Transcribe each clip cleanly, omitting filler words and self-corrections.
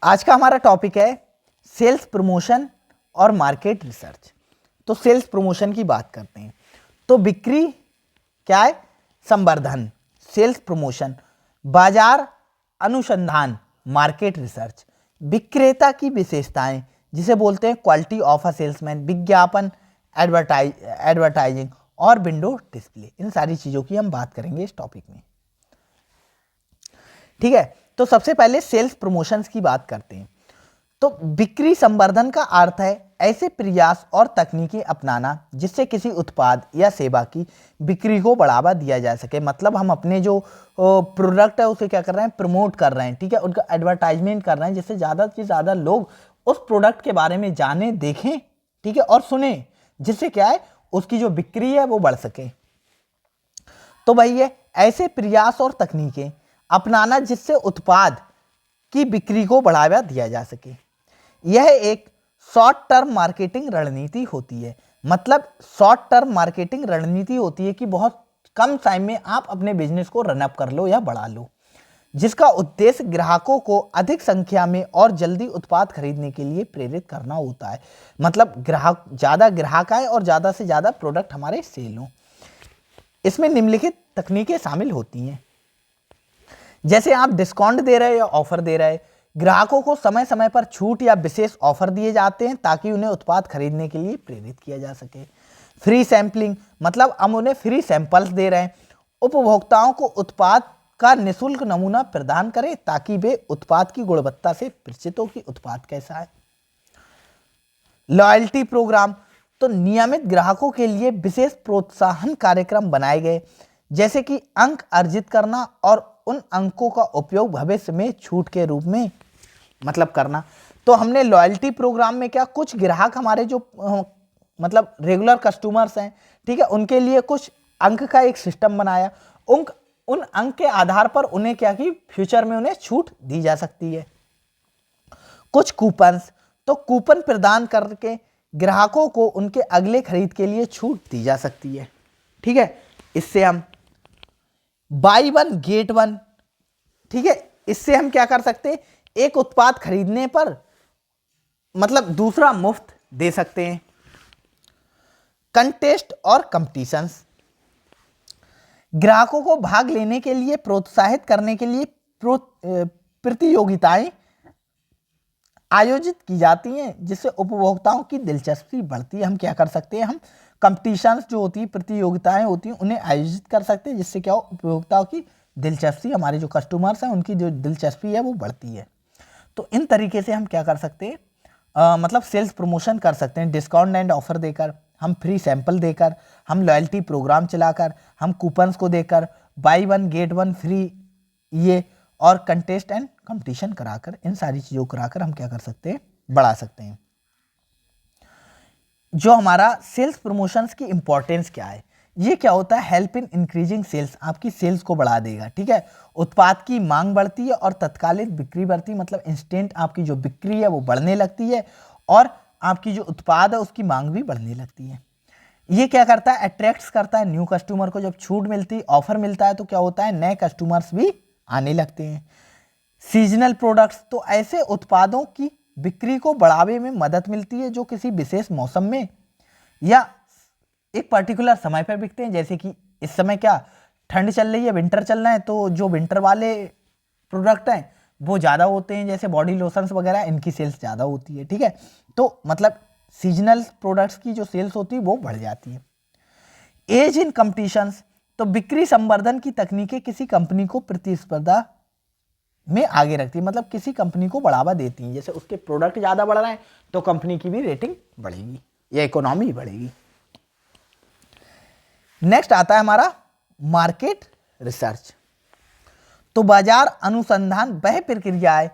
आज का हमारा टॉपिक है सेल्स प्रमोशन और मार्केट रिसर्च। तो सेल्स प्रमोशन की बात करते हैं। तो बिक्री क्या है? संवर्धन, सेल्स प्रमोशन, बाजार अनुसंधान, मार्केट रिसर्च, विक्रेता की विशेषताएं जिसे बोलते हैं क्वालिटी ऑफ अ सेल्समैन, विज्ञापन, एडवर्टाइजिंग और विंडो डिस्प्ले। इन सारी चीजों की हम बात करेंगे इस टॉपिक में। ठीक है, तो सबसे पहले सेल्स प्रमोशंस की बात करते हैं। तो बिक्री संवर्धन का अर्थ है ऐसे प्रयास और तकनीकें अपनाना जिससे किसी उत्पाद या सेवा की बिक्री को बढ़ावा दिया जा सके। मतलब हम अपने जो प्रोडक्ट है उसे क्या कर रहे हैं? प्रमोट कर रहे हैं। ठीक है, उनका एडवर्टाइजमेंट कर रहे हैं जिससे ज़्यादा से ज़्यादा लोग उस प्रोडक्ट के बारे में जाने, देखें, ठीक है, और सुने, जिससे क्या है उसकी जो बिक्री है वो बढ़ सके। तो भाई ये ऐसे प्रयास और तकनीकें अपनाना जिससे उत्पाद की बिक्री को बढ़ावा दिया जा सके। यह एक शॉर्ट टर्म मार्केटिंग रणनीति होती है। मतलब शॉर्ट टर्म मार्केटिंग रणनीति होती है कि बहुत कम टाइम में आप अपने बिजनेस को रन अप कर लो या बढ़ा लो, जिसका उद्देश्य ग्राहकों को अधिक संख्या में और जल्दी उत्पाद खरीदने के लिए प्रेरित करना होता है। मतलब ज़्यादा ग्राहक आए और ज़्यादा से ज़्यादा प्रोडक्ट हमारे सेल हों। इसमें निम्नलिखित तकनीकें शामिल होती हैं। जैसे आप डिस्काउंट दे रहे हैं या ऑफर दे रहे हैं, ग्राहकों को समय समय पर छूट या विशेष ऑफर दिए जाते हैं ताकि उन्हें उत्पाद खरीदने के लिए प्रेरित किया जा सके। फ्री सैंपलिंग, मतलब हम उन्हें फ्री सैंपल्स दे रहे हैं। उपभोक्ताओं को उत्पाद का निःशुल्क नमूना प्रदान करें ताकि वे उत्पाद की गुणवत्ता से परिचित हो कि उत्पाद कैसा है। लॉयल्टी प्रोग्राम, तो नियमित ग्राहकों के लिए विशेष प्रोत्साहन कार्यक्रम बनाए गए, जैसे कि अंक अर्जित करना और उन अंकों का उपयोग भविष्य में छूट के रूप में मतलब करना। तो हमने लॉयल्टी प्रोग्राम में क्या, कुछ ग्राहक हमारे जो मतलब रेगुलर कस्टमर्स हैं, ठीक है, उनके लिए कुछ अंक का एक सिस्टम बनाया। उन अंक के आधार पर उन्हें क्या कि फ्यूचर में उन्हें छूट दी जा सकती है। कुछ कूपन्स, तो कूपन प्रदान करके ग्राहकों को उनके अगले खरीद के लिए छूट दी जा सकती है। ठीक है, इससे हम बाई वन गेट वन, ठीक है, इससे हम क्या कर सकते हैं, एक उत्पाद खरीदने पर मतलब दूसरा मुफ्त दे सकते हैं। कंटेस्ट और कंपटीशंस, ग्राहकों को भाग लेने के लिए प्रोत्साहित करने के लिए प्रतियोगिताएं आयोजित की जाती हैं जिससे उपभोक्ताओं की दिलचस्पी बढ़ती है। हम क्या कर सकते हैं, हम कंपटीशंस जो होती है, प्रतियोगिताएं होती हैं, उन्हें आयोजित कर सकते हैं जिससे क्या हो, उपभोक्ताओं की दिलचस्पी, हमारे जो कस्टमर्स हैं उनकी जो दिलचस्पी है वो बढ़ती है। तो इन तरीके से हम क्या कर सकते हैं, मतलब सेल्स प्रमोशन कर सकते हैं। डिस्काउंट एंड ऑफर देकर, हम फ्री सैंपल देकर, हम लॉयल्टी प्रोग्राम चलाकर, हम कूपन्स को देकर, by one get one free, ये और कंटेस्ट एंड कंपटीशन कराकर, इन सारी चीज़ों कराकर हम क्या कर सकते हैं, बढ़ा सकते हैं। जो हमारा सेल्स प्रमोशंस की इंपॉर्टेंस क्या है, ये क्या होता है, हेल्प इन इंक्रीजिंग सेल्स, आपकी सेल्स को बढ़ा देगा। ठीक है, उत्पाद की मांग बढ़ती है और तत्कालिक बिक्री बढ़ती है। मतलब इंस्टेंट आपकी जो बिक्री है वो बढ़ने लगती है और आपकी जो उत्पाद है उसकी मांग भी बढ़ने लगती है। ये क्या करता है, अट्रैक्ट्स करता है न्यू कस्टमर को। जब छूट मिलती है, ऑफर मिलता है, तो क्या होता है, नए कस्टमर्स भी आने लगते हैं। सीजनल प्रोडक्ट्स, तो ऐसे उत्पादों की बिक्री को बढ़ावे में मदद मिलती है जो किसी विशेष मौसम में या एक पर्टिकुलर समय पर बिकते हैं। जैसे कि इस समय क्या ठंड चल रही है, विंटर चल रहा है, तो जो विंटर वाले प्रोडक्ट हैं वो ज़्यादा होते हैं, जैसे बॉडी लोशंस वगैरह, इनकी सेल्स ज़्यादा होती है। ठीक है, तो मतलब सीजनल प्रोडक्ट्स की जो सेल्स होती है वो बढ़ जाती है। एज इन कंपटीशंस, तो बिक्री संवर्धन की तकनीकें किसी कंपनी को प्रतिस्पर्धा में आगे रखती है। मतलब किसी कंपनी को बढ़ावा देती हैं, जैसे उसके प्रोडक्ट ज़्यादा बढ़ रहे हैं तो कंपनी की भी रेटिंग बढ़ेगी या इकोनॉमी बढ़ेगी। नेक्स्ट आता है हमारा मार्केट रिसर्च। तो बाजार अनुसंधान वह प्रक्रिया है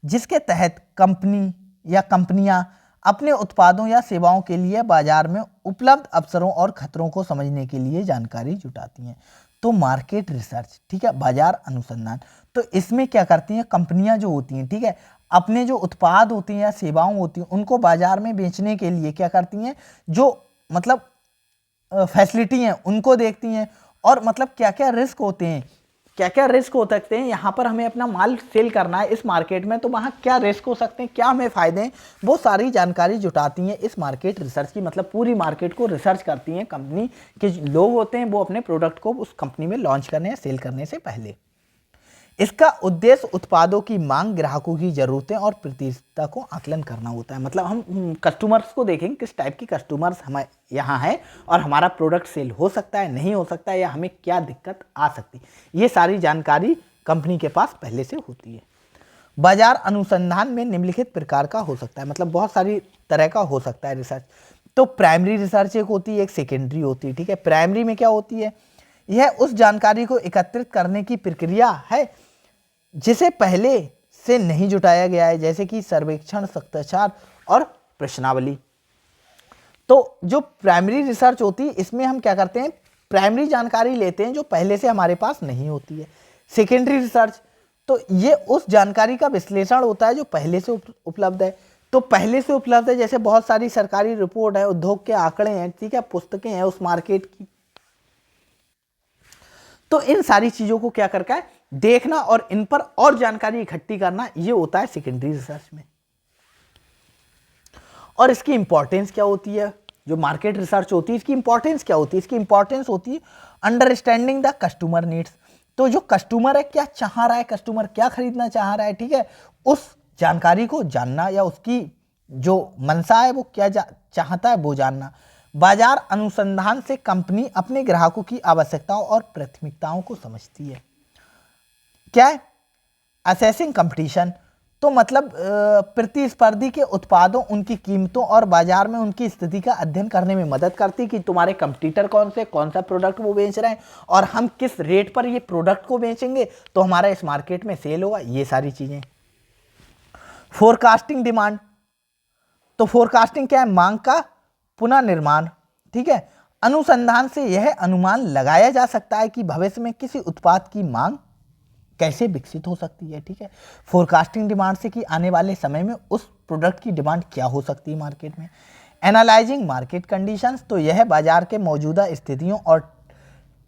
जिसके तहत कंपनी या कंपनियां अपने उत्पादों या सेवाओं के लिए बाजार में उपलब्ध अवसरों और खतरों को समझने के लिए जानकारी जुटाती हैं। तो मार्केट रिसर्च, ठीक है, बाजार अनुसंधान, तो इसमें क्या करती हैं कंपनियां जो होती हैं, ठीक है, अपने जो उत्पाद होती हैं या सेवाओं होती हैं उनको बाजार में बेचने के लिए क्या करती हैं, जो मतलब फैसिलिटी हैं उनको देखती हैं और मतलब क्या क्या रिस्क होते हैं क्या क्या रिस्क हो सकते हैं, यहाँ पर हमें अपना माल सेल करना है इस मार्केट में, तो वहाँ क्या रिस्क हो सकते हैं, क्या हमें फ़ायदे हैं, वो सारी जानकारी जुटाती हैं इस मार्केट रिसर्च की। मतलब पूरी मार्केट को रिसर्च करती हैं कंपनी के लोग होते हैं, वो अपने प्रोडक्ट को उस कंपनी में लॉन्च करने या सेल करने से पहले। इसका उद्देश्य उत्पादों की मांग, ग्राहकों की ज़रूरतें और प्रतिस्पर्धा को आकलन करना होता है। मतलब हम कस्टमर्स को देखेंगे, किस टाइप की कस्टमर्स हमारे यहाँ है और हमारा प्रोडक्ट सेल हो सकता है, नहीं हो सकता है, या हमें क्या दिक्कत आ सकती है, ये सारी जानकारी कंपनी के पास पहले से होती है। बाजार अनुसंधान में निम्नलिखित प्रकार का हो सकता है, मतलब बहुत सारी तरह का हो सकता है रिसर्च। तो प्राइमरी रिसर्च एक होती है, एक सेकेंडरी होती है। ठीक है, प्राइमरी में क्या होती है, यह उस जानकारी को एकत्रित करने की प्रक्रिया है जिसे पहले से नहीं जुटाया गया है, जैसे कि सर्वेक्षण, साक्षात्कार और प्रश्नावली। तो जो प्राइमरी रिसर्च होती है, इसमें हम क्या करते हैं, प्राइमरी जानकारी लेते हैं जो पहले से हमारे पास नहीं होती है। सेकेंडरी रिसर्च, तो ये उस जानकारी का विश्लेषण होता है जो पहले से उपलब्ध है। तो पहले से उपलब्ध है, जैसे बहुत सारी सरकारी रिपोर्ट है, उद्योग के आंकड़े हैं, ठीक है, पुस्तकें हैं उस मार्केट की। तो इन सारी चीजों को क्या करके देखना और इन पर और जानकारी इकट्ठी करना, ये होता है सेकेंडरी रिसर्च में। और इसकी इंपॉर्टेंस क्या होती है, जो मार्केट रिसर्च होती है इसकी इंपॉर्टेंस क्या होती है, इसकी इंपॉर्टेंस होती है अंडरस्टैंडिंग द कस्टमर नीड्स। तो जो कस्टमर है क्या चाह रहा है, कस्टमर क्या खरीदना चाह रहा है, ठीक है, उस जानकारी को जानना, या उसकी जो मंशा है वो क्या चाहता है वो जानना। बाजार अनुसंधान से कंपनी अपने ग्राहकों की आवश्यकताओं और प्राथमिकताओं को समझती है। क्या है असेसिंग कंपटीशन, तो मतलब प्रतिस्पर्धी के उत्पादों, उनकी कीमतों और बाजार में उनकी स्थिति का अध्ययन करने में मदद करती कि तुम्हारे कंपटीटर कौन से, कौन सा प्रोडक्ट वो बेच रहे हैं और हम किस रेट पर ये प्रोडक्ट को बेचेंगे तो हमारा इस मार्केट में सेल होगा, ये सारी चीजें। फोरकास्टिंग डिमांड, तो फोरकास्टिंग क्या है, मांग का पुनर्निर्माण। ठीक है, अनुसंधान से यह अनुमान लगाया जा सकता है कि भविष्य में किसी उत्पाद की मांग कैसे विकसित हो सकती है। ठीक है, फोरकास्टिंग डिमांड से कि आने वाले समय में उस प्रोडक्ट की डिमांड क्या हो सकती है मार्केट में। एनालाइजिंग मार्केट कंडीशंस, तो यह बाजार के मौजूदा स्थितियों और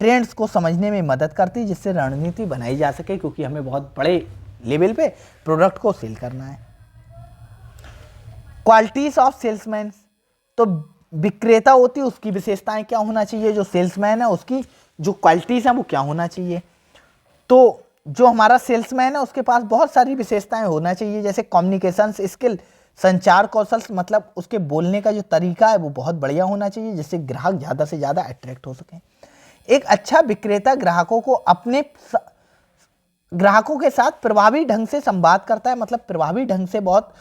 ट्रेंड्स को समझने में मदद करती है जिससे रणनीति बनाई जा सके, क्योंकि हमें बहुत बड़े लेवल पे प्रोडक्ट को सेल करना है। क्वालिटीज ऑफ सेल्समैन, तो विक्रेता होती है उसकी विशेषताएं क्या होना चाहिए, जो सेल्समैन है उसकी जो क्वालिटीज हैं वो क्या होना चाहिए। तो जो हमारा सेल्समैन है उसके पास बहुत सारी विशेषताएं होना चाहिए, जैसे कम्युनिकेशन स्किल, संचार कौशल, मतलब उसके बोलने का जो तरीका है वो बहुत बढ़िया होना चाहिए जिससे ग्राहक ज़्यादा से ज़्यादा अट्रैक्ट हो सके। एक अच्छा विक्रेता ग्राहकों को अपने ग्राहकों के साथ प्रभावी ढंग से संवाद करता है, मतलब प्रभावी ढंग से बहुत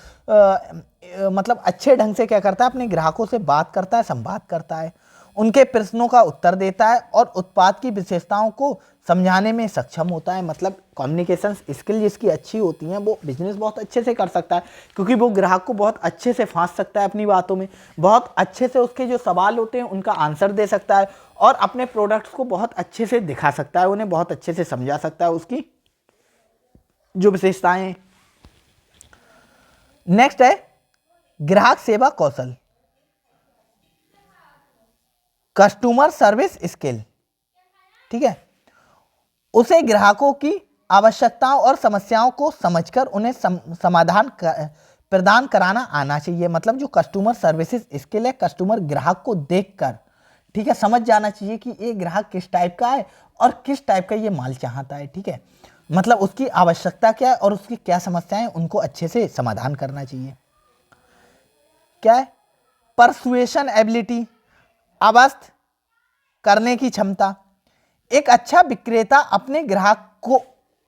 मतलब अच्छे ढंग से क्या करता है, अपने ग्राहकों से बात करता है, संवाद करता है, उनके प्रश्नों का उत्तर देता है और उत्पाद की विशेषताओं को समझाने में सक्षम होता है। मतलब कम्युनिकेशन स्किल जिसकी अच्छी होती हैं वो बिजनेस बहुत अच्छे से कर सकता है, क्योंकि वो ग्राहक को बहुत अच्छे से फांस सकता है अपनी बातों में, बहुत अच्छे से उसके जो सवाल होते हैं उनका आंसर दे सकता है और अपने प्रोडक्ट्स को बहुत अच्छे से दिखा सकता है, उन्हें बहुत अच्छे से समझा सकता है उसकी जो विशेषताएं। नेक्स्ट है ग्राहक सेवा कौशल, कस्टमर सर्विस स्किल। ठीक है, उसे ग्राहकों की आवश्यकताओं और समस्याओं को समझकर उन्हें समाधान प्रदान कराना आना चाहिए। मतलब जो कस्टमर सर्विसेज स्किल है, कस्टमर ग्राहक को देखकर, ठीक है, समझ जाना चाहिए कि ये ग्राहक किस टाइप का है और किस टाइप का ये माल चाहता है। ठीक है, मतलब उसकी आवश्यकता क्या है और उसकी क्या समस्याएं, उनको अच्छे से समाधान करना चाहिए। क्या है परसुएशन एबिलिटी, आवस्थ करने की क्षमता। एक अच्छा विक्रेता अपने ग्राहक को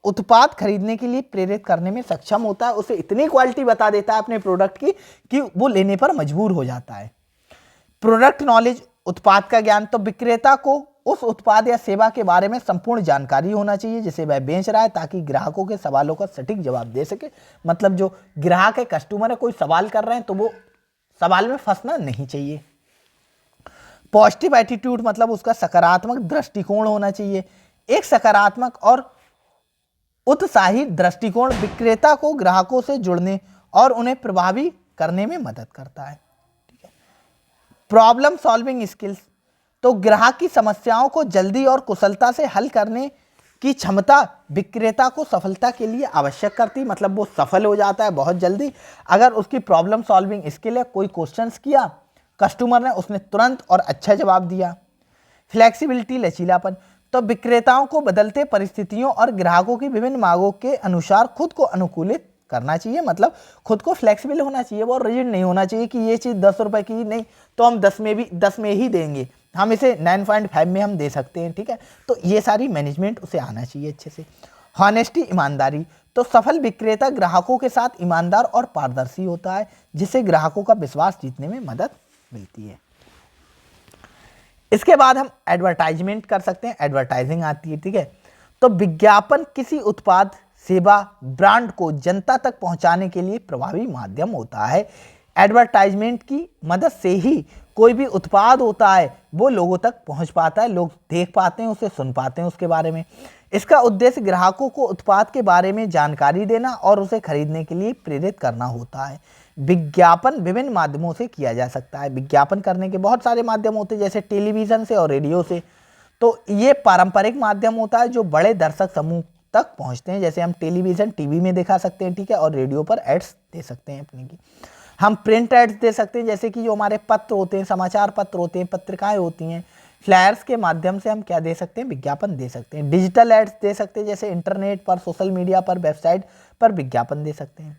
उत्पाद खरीदने के लिए प्रेरित करने में सक्षम होता है, उसे इतनी क्वालिटी बता देता है अपने प्रोडक्ट की कि वो लेने पर मजबूर हो जाता है। प्रोडक्ट नॉलेज, उत्पाद का ज्ञान, तो विक्रेता को उस उत्पाद या सेवा के बारे में संपूर्ण जानकारी होना चाहिए जिसे वह बेच रहा है, ताकि ग्राहकों के सवालों का सटीक जवाब दे सके। मतलब जो ग्राहक है, कस्टमर है, कोई सवाल कर रहे हैं तो वो सवाल में फंसना नहीं चाहिए। पॉजिटिव एटीट्यूड, मतलब उसका सकारात्मक दृष्टिकोण होना चाहिए। एक सकारात्मक और उत्साही दृष्टिकोण विक्रेता को ग्राहकों से जुड़ने और उन्हें प्रभावी करने में मदद करता है। ठीक है, प्रॉब्लम सॉल्विंग स्किल्स, तो ग्राहक की समस्याओं को जल्दी और कुशलता से हल करने की क्षमता विक्रेता को सफलता के लिए आवश्यक करती, मतलब वो सफल हो जाता है बहुत जल्दी अगर उसकी प्रॉब्लम सॉल्विंग स्किल है। कोई क्वेश्चंस किया कस्टमर ने, उसने तुरंत और अच्छा जवाब दिया। फ्लेक्सिबिलिटी लचीलापन, तो विक्रेताओं को बदलते परिस्थितियों और ग्राहकों की विभिन्न मांगों के अनुसार खुद को अनुकूलित करना चाहिए, मतलब खुद को फ्लेक्सिबल होना चाहिए, वो रिजिड नहीं होना चाहिए कि ये चीज़ 10 रुपए की नहीं तो हम 10 में ही देंगे, हम इसे 9.5 में हम दे सकते हैं, ठीक है। तो ये सारी मैनेजमेंट उसे आना चाहिए अच्छे से। हॉनेस्टी ईमानदारी, तो सफल विक्रेता ग्राहकों के साथ ईमानदार और पारदर्शी होता है, जिससे ग्राहकों का विश्वास जीतने में मदद मिलती है। इसके बाद हम एडवर्टाइजमेंट कर सकते हैं, एडवर्टाइजिंग आती है, ठीक है। तो विज्ञापन किसी उत्पाद, सेवा, ब्रांड को जनता तक पहुंचाने के लिए प्रभावी माध्यम होता है। एडवर्टाइजमेंट की मदद से ही कोई भी उत्पाद होता है वो लोगों तक पहुंच पाता है, लोग देख पाते हैं, उसे सुन पाते हैं उसके बारे में। इसका उद्देश्य ग्राहकों को उत्पाद के बारे में जानकारी देना और उसे खरीदने के लिए प्रेरित करना होता है। विज्ञापन विभिन्न माध्यमों से किया जा सकता है। विज्ञापन करने के बहुत सारे माध्यम होते हैं, जैसे टेलीविज़न से और रेडियो से। तो ये पारंपरिक माध्यम होता है जो बड़े दर्शक समूह तक पहुंचते हैं, जैसे हम टेलीविज़न टीवी में दिखा सकते हैं, ठीक है, और रेडियो पर एड्स दे सकते हैं अपने की। हम प्रिंट एड्स दे सकते हैं, जैसे कि जो हमारे पत्र होते हैं, समाचार पत्र होते हैं, पत्रिकाएं होती हैं, फ्लायर्स के माध्यम से हम क्या दे सकते हैं, विज्ञापन दे सकते हैं। डिजिटल एड्स दे सकते हैं, जैसे इंटरनेट पर, सोशल मीडिया पर, वेबसाइट पर विज्ञापन दे सकते हैं।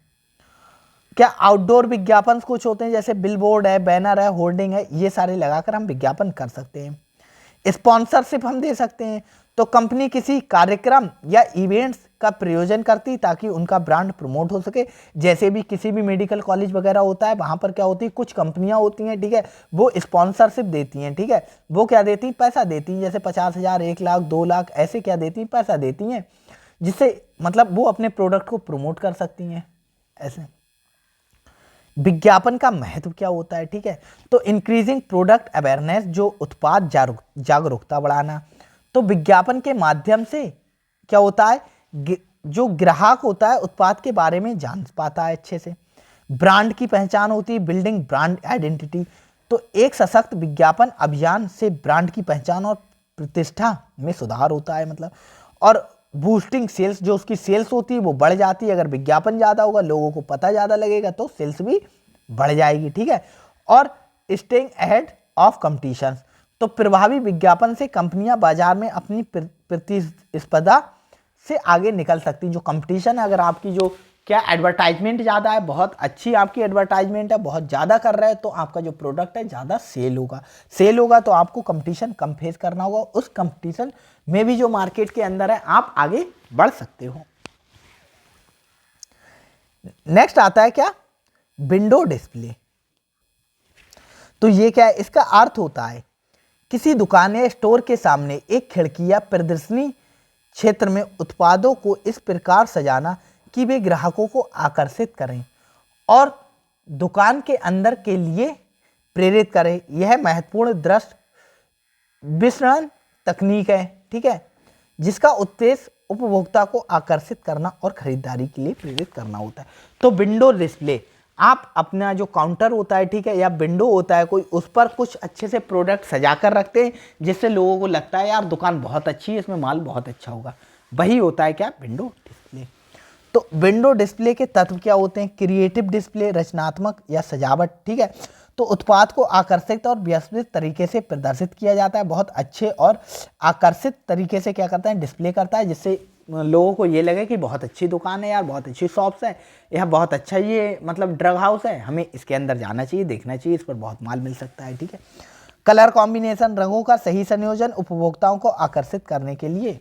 क्या आउटडोर विज्ञापन कुछ होते हैं, जैसे बिलबोर्ड है, बैनर है, होर्डिंग है, ये सारे लगाकर हम विज्ञापन कर सकते हैं। स्पॉन्सरशिप हम दे सकते हैं, तो कंपनी किसी कार्यक्रम या इवेंट्स का प्रयोजन करती ताकि उनका ब्रांड प्रमोट हो सके। जैसे भी किसी भी मेडिकल कॉलेज वगैरह होता है, वहाँ पर क्या होती है, कुछ कंपनियाँ होती हैं, ठीक है, वो स्पॉन्सरशिप देती हैं, ठीक है, वो क्या देती हैं, पैसा देती हैं, जैसे 50,000, 1 लाख, 2 लाख ऐसे क्या देती हैं, पैसा देती हैं, जिससे मतलब वो अपने प्रोडक्ट को प्रमोट कर सकती हैं। ऐसे विज्ञापन का महत्व क्या होता है, ठीक है, तो इंक्रीजिंग प्रोडक्ट अवेयरनेस, जो उत्पाद जागरूकता बढ़ाना। तो विज्ञापन के माध्यम से क्या होता है, जो ग्राहक होता है उत्पाद के बारे में जान पाता है अच्छे से। ब्रांड की पहचान होती है, बिल्डिंग ब्रांड आइडेंटिटी। तो एक सशक्त विज्ञापन अभियान से ब्रांड की पहचान और प्रतिष्ठा में सुधार होता है, मतलब, और बूस्टिंग सेल्स, जो उसकी सेल्स होती है वो बढ़ जाती है। अगर विज्ञापन ज़्यादा होगा, लोगों को पता ज़्यादा लगेगा, तो सेल्स भी बढ़ जाएगी, ठीक है। और स्टेइंग अहेड ऑफ कंपटीशन, तो प्रभावी विज्ञापन से कंपनियां बाजार में अपनी प्रतिस्पर्धा से आगे निकल सकती। जो कंपटीशन है, अगर आपकी जो क्या एडवर्टाइजमेंट ज़्यादा है, बहुत अच्छी आपकी एडवर्टाइजमेंट है, बहुत ज़्यादा कर रहा है, तो आपका जो प्रोडक्ट है ज़्यादा सेल होगा। सेल होगा तो आपको कंपटीशन कम फेस करना होगा, उस कंपटीशन में भी जो मार्केट के अंदर है आप आगे बढ़ सकते हो। नेक्स्ट आता है क्या, विंडो डिस्प्ले। तो ये क्या है, इसका अर्थ होता है किसी दुकान या स्टोर के सामने एक खिड़की या प्रदर्शनी क्षेत्र में उत्पादों को इस प्रकार सजाना कि वे ग्राहकों को आकर्षित करें और दुकान के अंदर के लिए प्रेरित करें। यह महत्वपूर्ण दृश्य विपणन तकनीक है, ठीक है, जिसका उद्देश्य उपभोक्ता को आकर्षित करना और खरीदारी के लिए प्रेरित करना होता है। तो विंडो डिस्प्ले, आप अपना जो काउंटर होता है, ठीक है, या विंडो होता है कोई, उस पर कुछ अच्छे से प्रोडक्ट सजा कर रखते हैं, जिससे लोगों को लगता है यार दुकान बहुत अच्छी है, इसमें माल बहुत अच्छा होगा। वही होता है क्या, विंडो डिस्प्ले। तो विंडो डिस्प्ले के तत्व क्या होते हैं, क्रिएटिव डिस्प्ले, रचनात्मक या सजावट, ठीक है। तो उत्पाद को आकर्षित और व्यवस्थित तरीके से प्रदर्शित किया जाता है, बहुत अच्छे और आकर्षित तरीके से क्या करता है, डिस्प्ले करता है, जिससे लोगों को ये लगे कि बहुत अच्छी दुकान है यार, बहुत अच्छी शॉप्स है, यह बहुत अच्छा ये मतलब ड्रग हाउस है, हमें इसके अंदर जाना चाहिए, देखना चाहिए, इस पर बहुत माल मिल सकता है, ठीक है। कलर कॉम्बिनेशन, रंगों का सही संयोजन उपभोक्ताओं को आकर्षित करने के लिए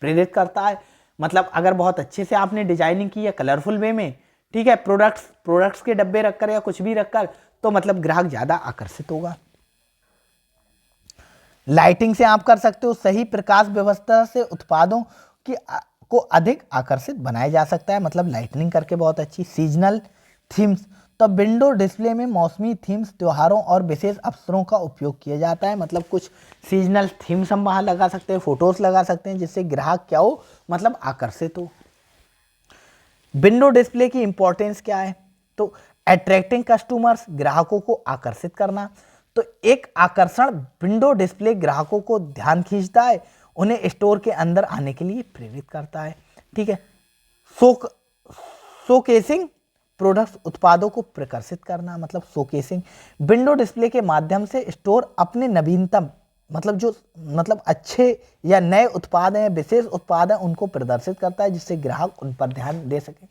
प्रेरित करता है। मतलब अगर बहुत अच्छे से आपने डिजाइनिंग की है कलरफुल वे में, ठीक है, प्रोडक्ट्स के डब्बे रखकर या कुछ भी रखकर, तो मतलब ग्राहक ज्यादा आकर्षित होगा। लाइटिंग से आप कर सकते हो, सही प्रकाश व्यवस्था से उत्पादों को अधिक आकर्षित बनाया जा सकता है, मतलब लाइटनिंग करके बहुत अच्छी। सीजनल थीम्स, तो विंडो डिस्प्ले में मौसमी थीम्स, त्योहारों और विशेष अवसरों का उपयोग किया जाता है, मतलब कुछ सीजनल थीम्स हम वहाँ लगा सकते हैं, फोटोज लगा सकते हैं, जिससे ग्राहक क्या हो, मतलब आकर्षित हो। विंडो डिस्प्ले की इंपॉर्टेंस क्या है, तो अट्रैक्टिंग कस्टमर्स, ग्राहकों को आकर्षित करना। तो एक आकर्षण विंडो डिस्प्ले ग्राहकों को ध्यान खींचता है, उन्हें स्टोर के अंदर आने के लिए प्रेरित करता है। ठीक है। शोकेसिंग प्रोडक्ट्स, उत्पादों को प्रकाशित करना, मतलब शोकेसिंग। विंडो डिस्प्ले के माध्यम से स्टोर अपने नवीनतम मतलब अच्छे या नए उत्पाद हैं, विशेष उत्पाद हैं, उनको प्रदर्शित करता है जिससे ग्राहक उन पर ध्यान दे सके।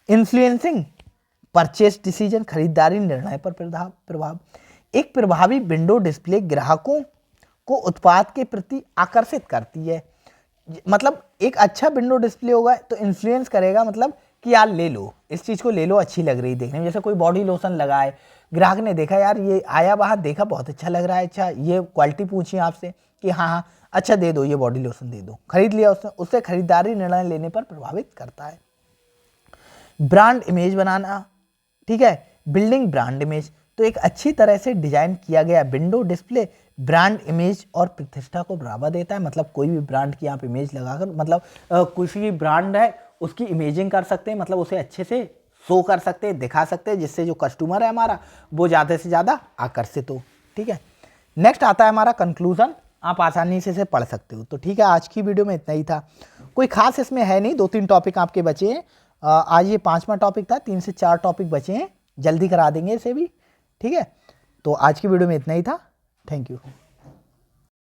इन्फ्लुएंसिंग परचेस डिसीजन, खरीदारी निर्णय पर प्रभाव। एक प्रभावी विंडो डिस्प्ले ग्राहकों को उत्पाद के प्रति आकर्षित करती है। मतलब एक अच्छा विंडो डिस्प्ले होगा तो इन्फ्लुएंस करेगा, मतलब कि यार ले लो, इस चीज़ को ले लो, अच्छी लग रही देखने में। जैसे कोई बॉडी लोशन लगाए, ग्राहक ने देखा यार ये आया बाहर, देखा बहुत अच्छा लग रहा है, अच्छा ये क्वालिटी पूछी आपसे कि हाँ हाँ अच्छा दे दो, ये बॉडी लोशन दे दो, खरीद लिया उसने, उससे खरीदारी निर्णय लेने पर प्रभावित करता है। ब्रांड इमेज बनाना, ठीक है, बिल्डिंग ब्रांड इमेज। तो एक अच्छी तरह से डिजाइन किया गया विंडो डिस्प्ले ब्रांड इमेज और प्रतिष्ठा को बढ़ावा देता है। मतलब कोई भी ब्रांड की आप इमेज लगाकर, मतलब किसी भी ब्रांड है उसकी इमेजिंग कर सकते हैं, मतलब उसे अच्छे से शो कर सकते हैं, दिखा सकते हैं, जिससे जो कस्टमर है हमारा वो ज़्यादा से ज़्यादा आकर्षित हो। ठीक है। नेक्स्ट आता है हमारा कंक्लूजन, आप आसानी से इसे पढ़ सकते हो। तो ठीक है, आज की वीडियो में इतना ही था, कोई खास इसमें है नहीं, 2-3 टॉपिक आपके बचे हैं। आज ये 5वां टॉपिक था, 3 से 4 टॉपिक बचे हैं, जल्दी करा देंगे इसे भी। ठीक है, तो आज की वीडियो में इतना ही था। Thank you.